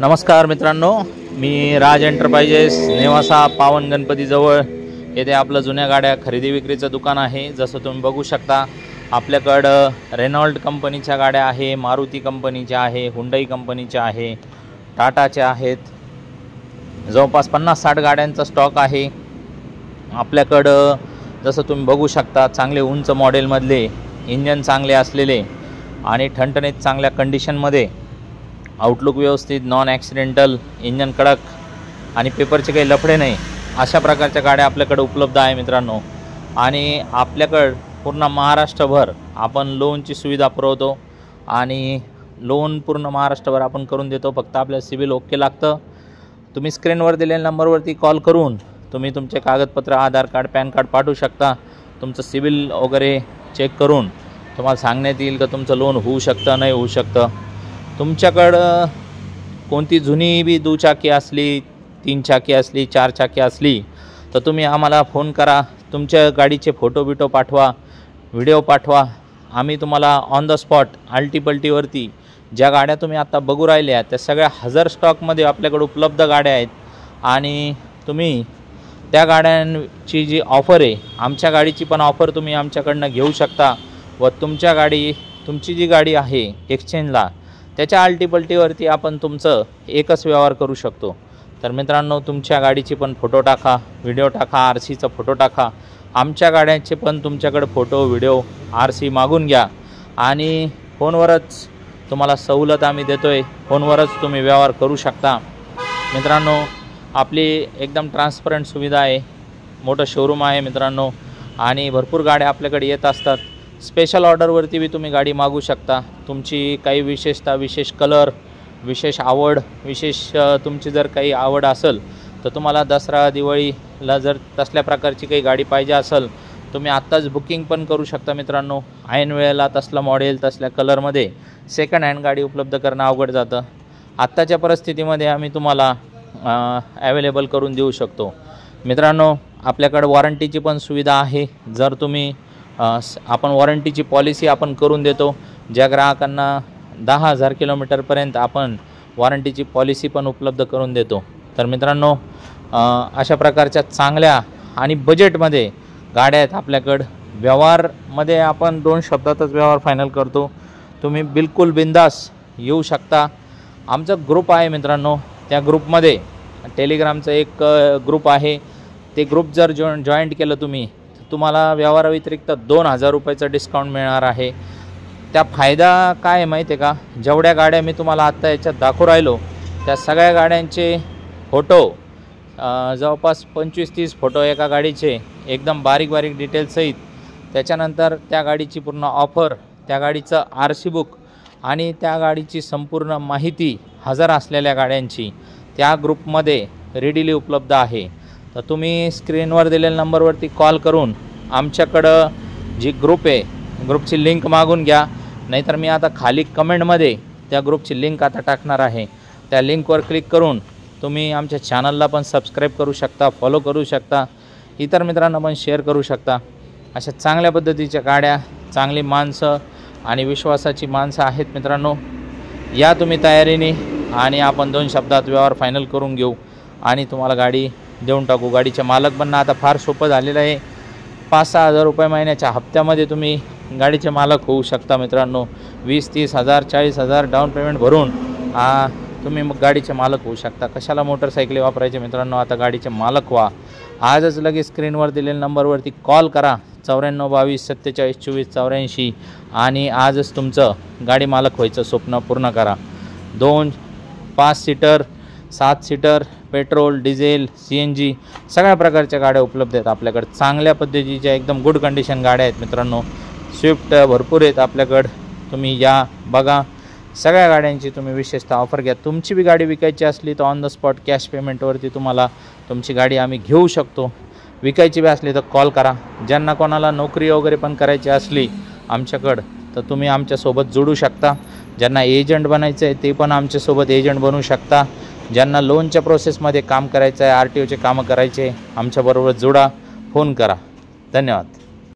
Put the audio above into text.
नमस्कार मित्रांनो, मी राज एंटरप्राइजेस नेवासा पावन गणपतीजवळ येथे आपलं जुन्या गाड्या खरेदी विक्रीचं दुकान आहे। जसं तुम्ही बघू शकता आपल्याकडं रेनॉल्ट कंपनीच्या गाड्या आहे, मारुती कंपनीच्या आहे, हुंडई कंपनीच्या आहे, टाटाच्या आहेत। जवळपास 50-60 गाड्यांचा स्टॉक आहे आपल्याकडं। जसं तुम्ही बघू शकता चांगले उंच मॉडेलमधले, इंजन चांगले असलेले आणि ठणठणीत चांगल्या कंडिशनमध्ये, आउटलुक व्यवस्थित, नॉन ॲक्सिडेंटल, इंजन कडक आणि पेपरचे काही लफडे नाही, अशा प्रकारच्या गाड्या आपल्याकडे उपलब्ध आहे मित्रांनो। आणि आपल्याकडं पूर्ण महाराष्ट्रभर आपण लोनची सुविधा पुरवतो आणि लोन पूर्ण महाराष्ट्रभर आपण करून देतो। फक्त आपल्या सिबिल ओके लागतं। तुम्ही स्क्रीनवर दिलेल्या नंबरवरती कॉल करून तुम्ही तुमचे कागदपत्र, आधार कार्ड, पॅन कार्ड पाठवू शकता। तुमचं सिबिल वगैरे चेक करून तुम्हाला सांगण्यात येईल की तुमचं लोन होऊ शकतं, नाही होऊ शकतं। तुमच्याकडं कोणती जुनी बी दुचाकी असली, 3 चाकी असली, 4 चाकी असली तर तुम्ही आम्हाला फोन करा, तुमच्या गाडीचे फोटो बिटो पाठवा, व्हिडिओ पाठवा। आम्ही तुम्हाला ऑन द स्पॉट अल्टीपल्टीवरती ज्या गाड्या तुम्ही आता बघू राहिल्या त्या सगळ्या हजर स्टॉकमध्ये आपल्याकडे उपलब्ध गाड्या आहेत आणि तुम्ही त्या गाड्यांची जी ऑफर आहे, आमच्या गाडीची पण ऑफर तुम्ही आमच्याकडनं घेऊ शकता व तुमची जी गाडी आहे एक्सचेंजला त्याच्या अल्टीपल्टीवरती आपण तुमचं एकच व्यवहार करू शकतो। तर मित्रांनो, तुमच्या गाडीची पण फोटो टाका, व्हिडिओ टाका, RCचा फोटो टाका। आमच्या गाड्यांचे पण तुमच्याकडे फोटो, व्हिडिओ, RC मागून घ्या आणि फोनवरच तुम्हाला सवलत आम्ही देतो आहे, फोनवरच तुम्ही व्यवहार करू शकता। मित्रांनो, आपली एकदम ट्रान्सपरंट सुविधा आहे, मोठं शोरूम आहे मित्रांनो आणि भरपूर गाड्या आपल्याकडे येत असतात। स्पेशल ऑर्डरवरती भी तुम्ही गाडी मागू शकता। तुमची काही विशेषता, विशेष कलर, विशेष आवड, तुमची जर काही आवड असेल तर तुम्हाला दसरा दिवाळीला जर तसल्या प्रकारची काही गाडी पाहिजे असेल तुम्ही आत्ताच बुकिंग पण करू शकता मित्रांनो। ऐन वेळेला तसला मॉडेल, तसल्या कलरमध्ये सेकंड हँड गाडी उपलब्ध करणं अवघड जातं। आत्ताच्या परिस्थितीमध्ये आम्ही तुम्हाला अवेलेबल करून देऊ शकतो मित्रांनो। आपल्याकडे वॉरंटीची पण सुविधा आहे। जर तुम्ही आपण वॉरंटीची पॉलिसी आपण करून देतो। ज्या ग्राहकांना 10,000 किलोमीटरपर्यंत आपण वॉरंटीची पॉलिसी पण उपलब्ध करून देतो। तर मित्रांनो, अशा प्रकारच्या चांगल्या आणि बजेटमध्ये गाड्या आहेत आपल्याकडं। व्यवहारमध्ये आपण 2 शब्दातच व्यवहार फायनल करतो। तुम्ही बिलकुल बिंदास येऊ शकता। आमचा ग्रुप आहे मित्रांनो, त्या ग्रुपमध्ये टेलिग्रामचं एक ग्रुप आहे। ते ग्रुप जर जॉईंट केलं तुम्हाला व्यवहाराव्यतिरिक्त 2,000 रुपयाचं डिस्काउंट मिळणार आहे। त्या फायदा काय आहे माहिती आहे का? जेवढ्या गाड्या मी तुम्हाला आत्ता याच्यात दाखवू राहिलो त्या सगळ्या गाड्यांचे फोटो, जवळपास 25-30 फोटो एका गाडीचे, एकदम बारीक बारीक डिटेल्ससहित। त्याच्यानंतर त्या गाडीची पूर्ण ऑफर, त्या गाडीचं RC बुक आणि त्या गाडीची संपूर्ण माहिती हजर असलेल्या गाड्यांची त्या ग्रुपमध्ये रेडीली उपलब्ध आहे। तर तुम्ही स्क्रीनवर दिलेल्या नंबरवरती कॉल करून आमच्याकडं जी ग्रुप आहे, ग्रुपची लिंक मागून घ्या। नाहीतर मी आता खाली कमेंटमध्ये त्या ग्रुपची लिंक आता टाकणार आहे। त्या लिंकवर क्लिक करून तुम्ही आमच्या चॅनलला पण सबस्क्राईब करू शकता, फॉलो करू शकता, इतर मित्रांना पण शेअर करू शकता। अशा चांगल्या पद्धतीच्या गाड्या, चांगली माणसं आणि विश्वासाची माणसं आहेत मित्रांनो। या तुम्ही तयारीने आणि आपण 2 शब्दात व्यवहार फायनल करून घेऊ आणि तुम्हाला गाडी देऊन टाकू। गाडीचे मालक बनणं आता फार सोपं झालेलं आहे। 5-6 हजार रुपये महिन्याच्या हप्त्यामध्ये तुम्ही गाडीचे मालक होऊ शकता मित्रांनो। 20-30 हजार, 40 हजार डाऊन पेमेंट भरून तुम्ही मग गाडीचे मालक होऊ शकता। कशाला मोटरसायकली वापरायचे मित्रांनो, आता गाडीचे मालक व्हा। आजच लगेच स्क्रीनवर दिलेल्या नंबरवरती कॉल करा, 94-22-47-24-84 आणि आजच तुमचं गाडी मालक व्हायचं स्वप्न पूर्ण करा। 2, 5 seater, 7 seater, petrol, diesel, CNG सगळ्या प्रकारच्या गाड्या उपलब्ध आहेत आपल्याकडे। चांगल्या पद्धतीच्या एकदम गुड कंडिशन गाड्या आहेत मित्रांनो। स्विफ्ट भरपूर आहेत आपल्याकडं। तुम्ही या, बघा, सगळ्या गाड्यांची तुम्ही विशेषतः ऑफर घ्या। तुमची बी गाडी विकायची असली तर ऑन द स्पॉट कॅश पेमेंटवरती तुम्हाला तुमची गाडी आम्ही घेऊ शकतो। विकायची बी असली तर कॉल करा। ज्यांना कोणाला नोकरी वगैरे पण करायची असली आमच्याकडं तर तुम्ही आमच्यासोबत जोडू शकता। ज्यांना एजंट बनायचं आहे ते पण आमच्यासोबत एजंट बनवू शकता। ज्यांना लोनच्या प्रोसेसमध्ये काम करायचं आहे, RTOचे कामं करायचे, आमच्याबरोबर जोडा, फोन करा। धन्यवाद।